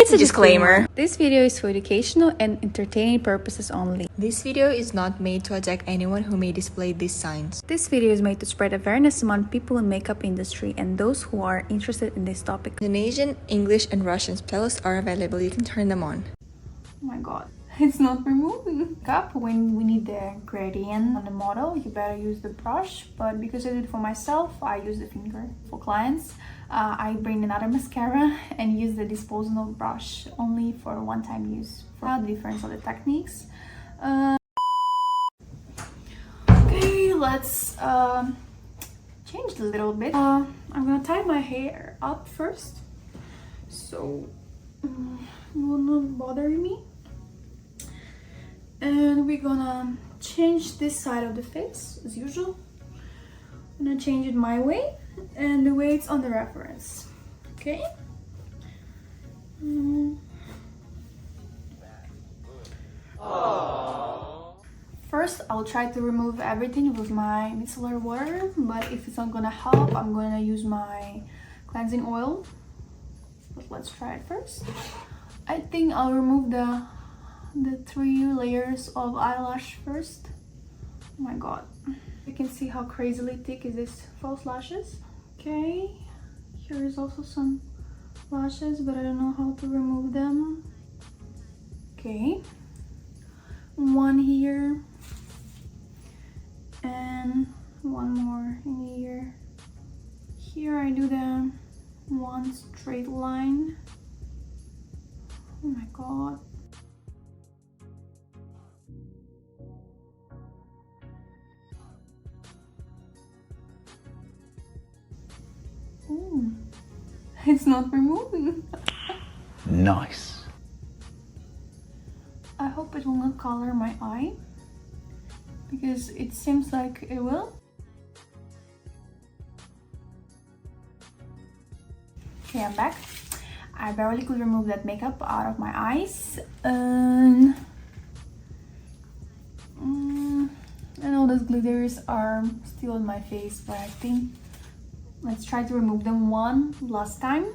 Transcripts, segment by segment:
is a disclaimer. This video is for educational and entertaining purposes only. This video is not made to attack anyone who may display these signs. This video is made to spread awareness among people in makeup industry and those who are interested in this topic. Indonesian, English, and Russian playlists are available. You can turn them on. Oh my god, it's not removing. When we need the gradient on the model, you better use the brush, but because I did it for myself, I use the finger. For clients, I bring another mascara and use the disposable brush only for one-time use. For the difference of the techniques. Okay, let's change a little bit. I'm gonna tie my hair up first, so it will not bother me. And we're gonna change this side of the face as usual. I'm gonna change it my way and the way it's on the reference. Okay. First, I'll try to remove everything with my micellar water, but if it's not gonna help, I'm gonna use my cleansing oil. But let's try it first. I think I'll remove the 3 layers of eyelash first. Oh my god, you can see how crazily thick is this false lashes. Okay, here is also some lashes, but I don't know how to remove them. Okay, one here and one more in here. Here I do the one straight line. Oh my god. Ooh, it's not removing. Nice. I hope it will not color my eye, because it seems like it will. Okay, I'm back. I barely could remove that makeup out of my eyes, and all those glitters are still on my face, but I think let's try to remove them one last time.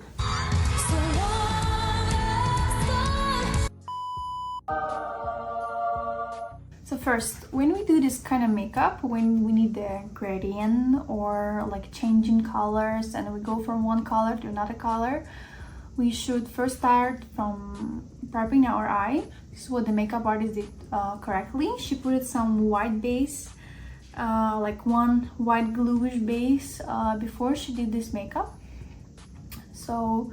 So first, when we do this kind of makeup, when we need the gradient or like changing colors and we go from one color to another color, we should first start from prepping our eye. This is what the makeup artist did correctly. She put some white base, like one white gluish base before she did this makeup. So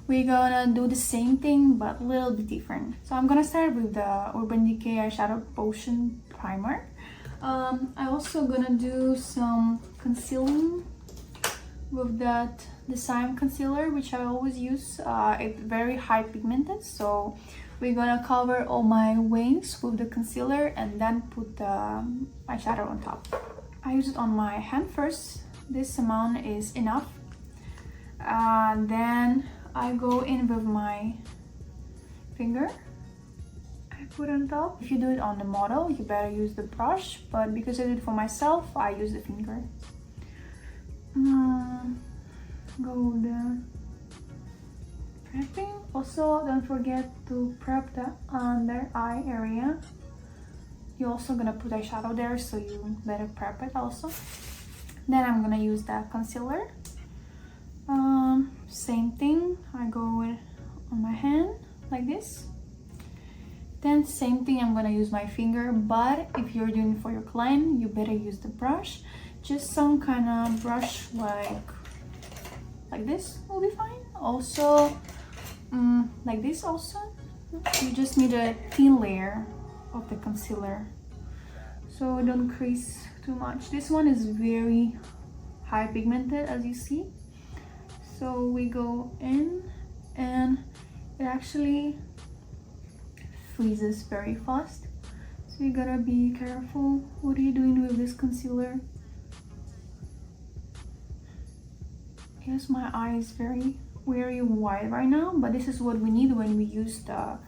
we're gonna do the same thing but a little bit different. So I'm gonna start with the Urban Decay Eyeshadow Potion Primer. I also gonna do some concealing with that Decime concealer, which I always use. It's very high pigmented, so we're gonna cover all my wings with the concealer and then put the eyeshadow on top. I use it on my hand first. This amount is enough. Then I go in with my finger. I put on top. If you do it on the model, you better use the brush, but because I did it for myself, I use the finger. Go the prepping. Also, don't forget to prep the under eye area. You're also gonna put eyeshadow there, so you better prep it also. Then I'm gonna use that concealer. Same thing, I go with on my hand like this. Then same thing, I'm gonna use my finger, but if you're doing it for your client, you better use the brush. Just some kind of brush like this will be fine. Also like this also. You just need a thin layer of the concealer so it don't crease too much. This one is very high pigmented, as you see. So we go in and it actually freezes very fast. So you gotta be careful. What are you doing with this concealer? Yes, my eye is very wide right now, but this is what we need when we use the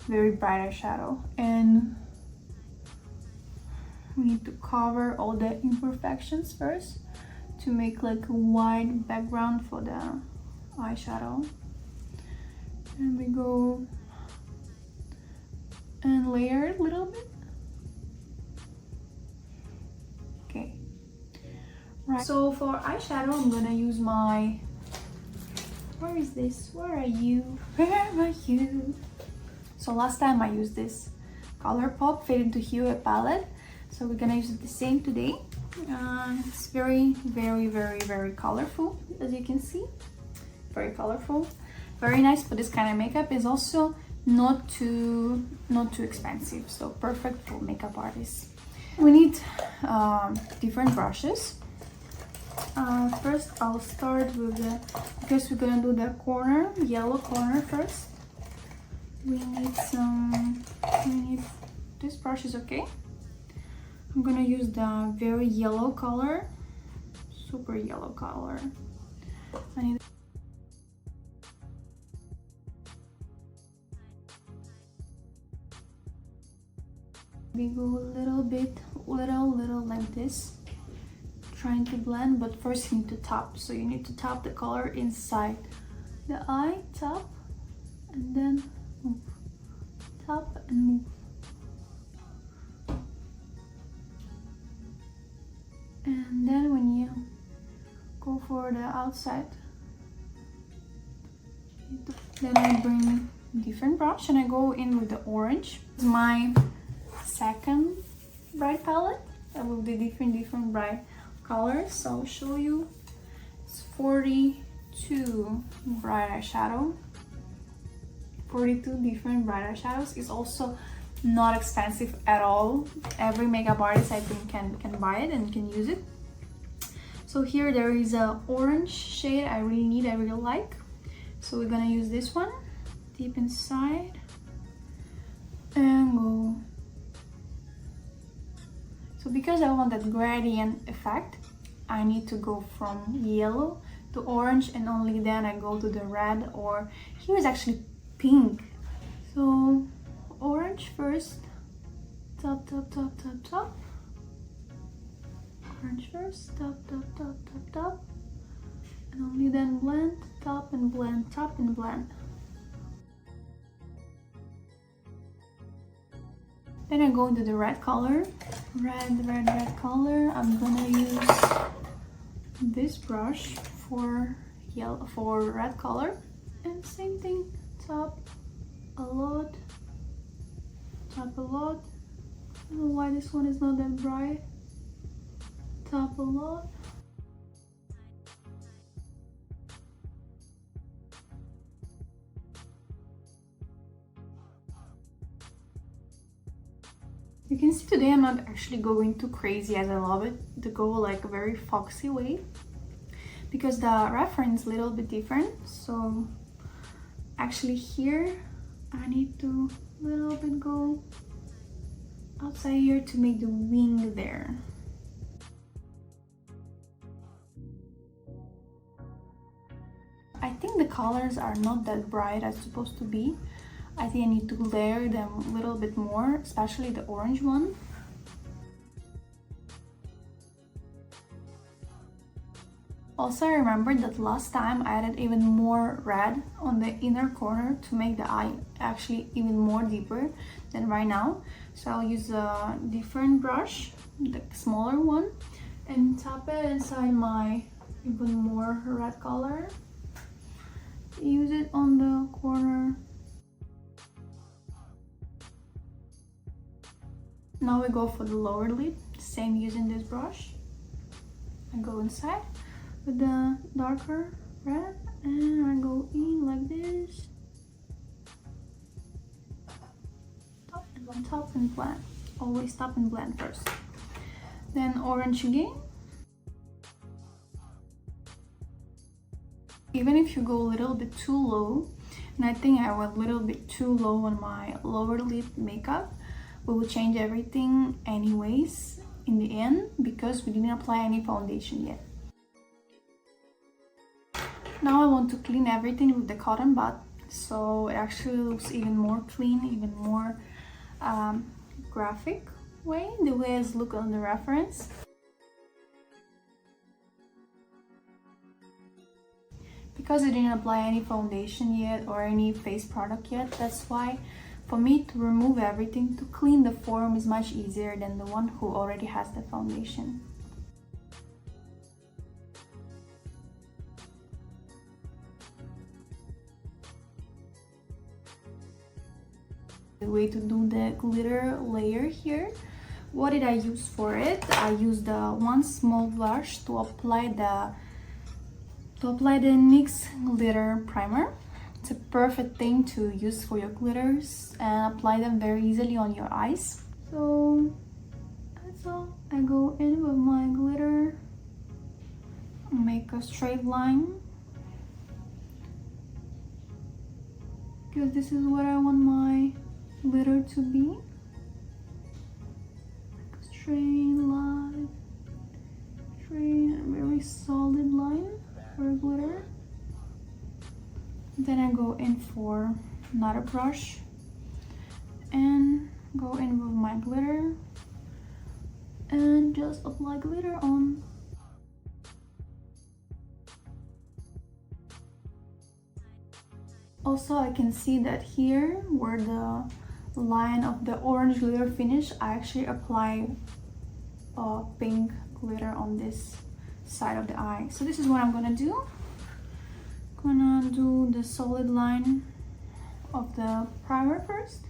very bright eyeshadow. And we need to cover all the imperfections first to make like a white background for the eyeshadow. And we go and layer it a little bit. Okay. Right. So for eyeshadow, I'm gonna use my... Where is this? Where are you? Where are you? So last time I used this ColourPop Fade into Hue palette. So we're gonna use it the same today. It's very, very, very, very colorful, as you can see. Very colorful. Very nice for this kind of makeup. Is also not too expensive. So perfect for makeup artists. We need different brushes. First I'll start with the, because we're gonna do the corner, yellow corner first. We need this brush is okay. I'm gonna use the very yellow color, super yellow color. I need we go a little bit, little like this, trying to blend, but first you need to top. So you need to top the color inside the eye, top, and then move, top and move. And then when you go for the outside, then I bring different brush and I go in with the orange. It's my second bright palette with the different bright colors. So I'll show you. It's 42 bright eyeshadow. 42 different bright eyeshadows. Is also not expensive at all. Every makeup artist I think can buy it and can use it. So here there is a orange shade I really like. So we're gonna use this one deep inside and go. So because I want that gradient effect, I need to go from yellow to orange and only then I go to the red, or here is actually pink. So orange first, top. Orange first, top. And only then blend, top and blend, top and blend. Then I go into the red color. Red color. I'm gonna use this brush for red color. And same thing, top a lot. Top a lot. I don't know why this one is not that bright. Top a lot. You can see today I'm not actually going too crazy, as I love it to go like a very foxy way, because the reference is a little bit different. So actually here I need to a little bit go outside here to make the wing there. I think the colors are not that bright as supposed to be. I think I need to layer them a little bit more, especially the orange one. Also, I remembered that last time I added even more red on the inner corner to make the eye actually even more deeper than right now. So I'll use a different brush, the smaller one, and tap it inside my even more red color. Use it on the corner. Now we go for the lower lid, same using this brush. I go inside with the darker red and I go in like this. Top and blend. Always top and blend first. Then orange again. Even if you go a little bit too low, and I think I went a little bit too low on my lower lid makeup, we will change everything anyways in the end because we didn't apply any foundation yet. Now I want to clean everything with the cotton bud, so it actually looks even more clean, even more graphic way, the way it's look on the reference. because I didn't apply any foundation yet or any face product yet. That's why for me to remove everything, to clean the forearm is much easier than the one who already has the foundation. The way to do the glitter layer here. What did I use for it? I used the one small brush to apply the NYX glitter primer. It's a perfect thing to use for your glitters and apply them very easily on your eyes. So that's all. I go in with my glitter, make a straight line, because this is what I want my glitter to be. Like a straight line, straight and very solid line for glitter. Then I go in for another brush and go in with my glitter and just apply glitter on. Also, I can see that here where the line of the orange glitter finish, I actually apply pink glitter on this side of the eye. So this is what I'm gonna do. Gonna do the solid line of the primer first.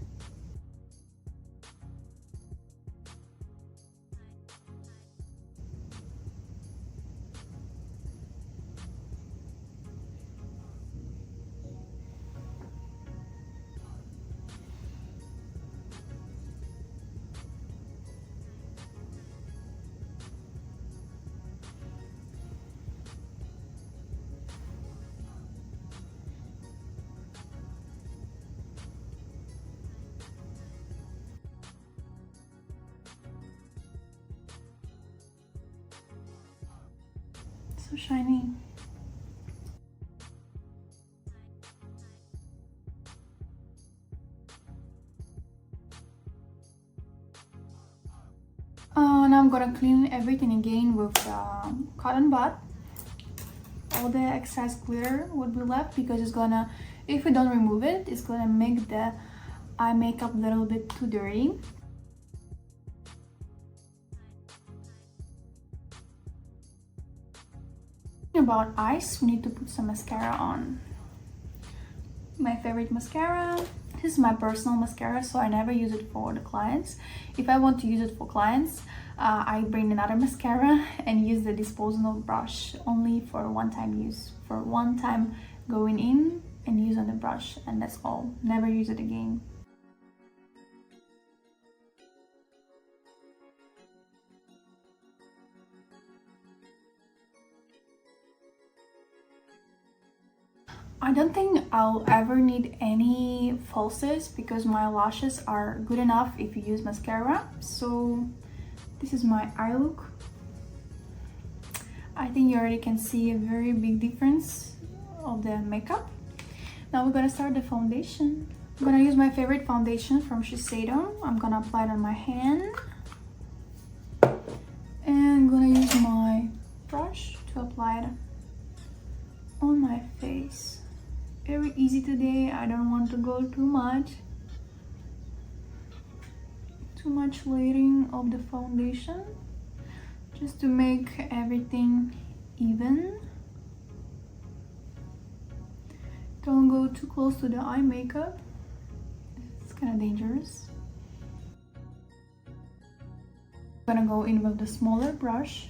So shiny. Now I'm gonna clean everything again with cotton bud. All the excess glitter would be left because it's gonna, if we don't remove it, it's gonna make the eye makeup a little bit too dirty. About eyes, we need to put some mascara on. My favorite mascara. This is my personal mascara, so I never use it for the clients. If I want to use it for clients, I bring another mascara and use the disposable brush only for one-time use. For one time going in and use on the brush, and that's all. Never use it again. I don't think I'll ever need any falsies because my lashes are good enough if you use mascara. So this is my eye look. I think you already can see a very big difference of the makeup. Now we're gonna start the foundation. I'm gonna use my favorite foundation from Shiseido. I'm gonna apply it on my hand. And I'm gonna use my brush to apply it on my face. Very easy today. I don't want to go too much layering of the foundation, just to make everything even. Don't go too close to the eye makeup, it's kind of dangerous. I'm gonna go in with the smaller brush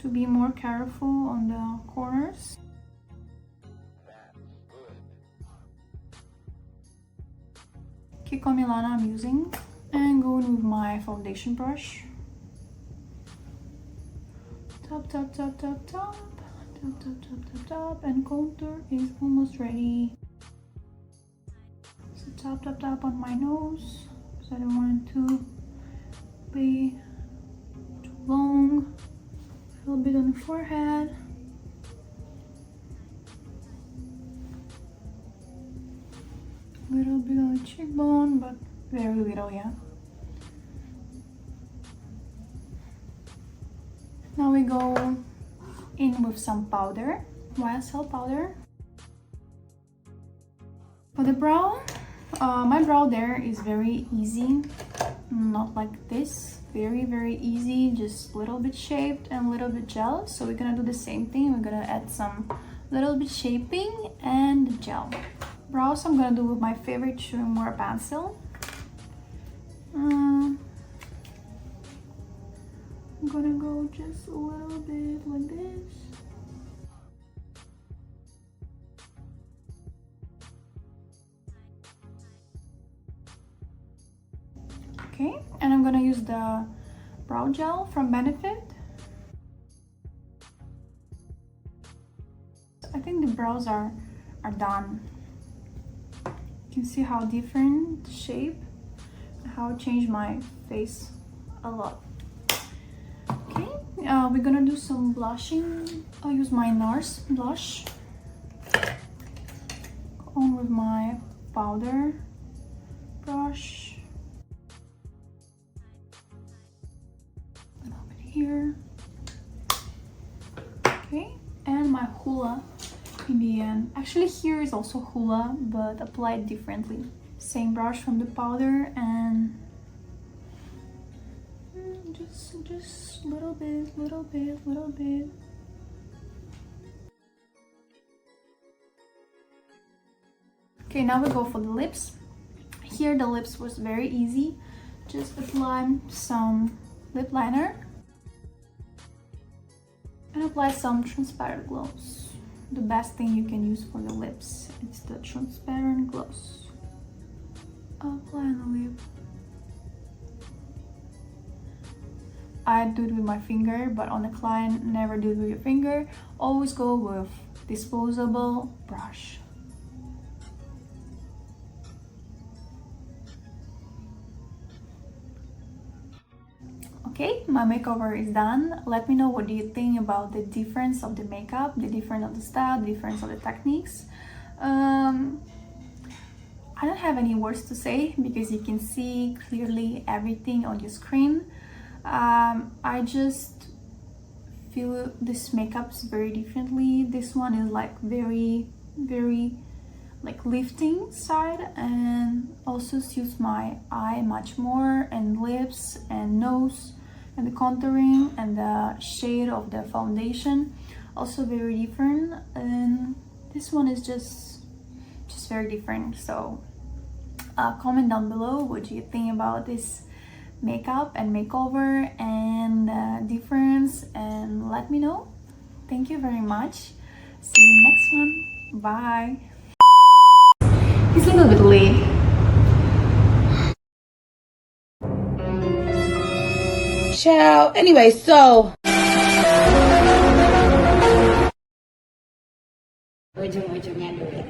to be more careful on the corners. Kiko Milano I'm using, and going with my foundation brush. Top, top, top, top, top, top, top, top, top, top, and contour is almost ready. So top, top, top on my nose, because I don't want it to be too long. A little bit on the forehead. Little bit on the cheekbone, but very little, yeah. Now we go in with some powder. YSL powder. For the brow, my brow there is very easy, not like this. Very easy, just a little bit shaped and a little bit gel. So we're gonna do the same thing. We're gonna add some little bit shaping and gel. Brows I'm gonna do with my favorite Chewing More pencil. I'm gonna go just a little bit like this. Okay, and I'm gonna use the brow gel from Benefit. I think the brows are done. You can see how different the shape, how it changed my face a lot. Okay, we're gonna do some blushing. I'll use my NARS blush. Go on with my powder brush. Here. Okay, and my Hoola in the end. Actually here is also Hoola, but applied differently. Same brush from the powder and just little bit. Okay, now we go for the lips. Here the lips was very easy. Just apply some lip liner and apply some transparent gloss. The best thing you can use for the lips is the transparent gloss. Apply on the lip. I do it with my finger, but on the client, never do it with your finger. Always go with disposable brush. Okay, my makeover is done. Let me know what do you think about the difference of the makeup, the difference of the style, the difference of the techniques. I don't have any words to say because you can see clearly everything on your screen. I just feel this makeups very differently. This one is like very like lifting side and also suits my eye much more, and lips and nose and the contouring and the shade of the foundation also very different, and this one is just very different. So comment down below what do you think about this makeup and makeover and difference, and let me know. Thank you very much. See you next one. Bye. He's a little bit late. Ciao. Anyway, so ujung-ujungnya duit.